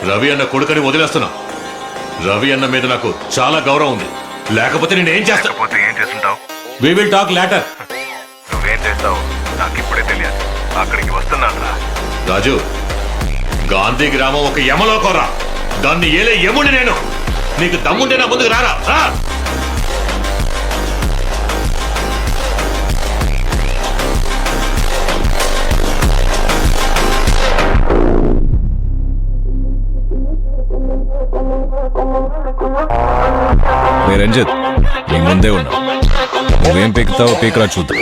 రవి అన్న కొడుకని వదిలేస్తున్నా. రవి అన్న మీద నాకు చాలా గౌరవం ఉంది. లేకపోతే నేను ఏం చేస్తా? ఏం చేస్తుంటావు? We will talk later. నువ్వేం చేస్తావు నాకు ఇప్పుడే తెలియదు. అక్కడికి వస్తున్నాను. రాజు, గాంధీ గ్రామం ఒక యమలోకరా. దాన్ని ఏలే యముని నేను. నీకు దమ్ముంటే నా ముందుకు రారా. రంజిత్ నీ ముందే ఉన్నా. నువ్వేం పీకుతావో పీకరా చూద్దాం.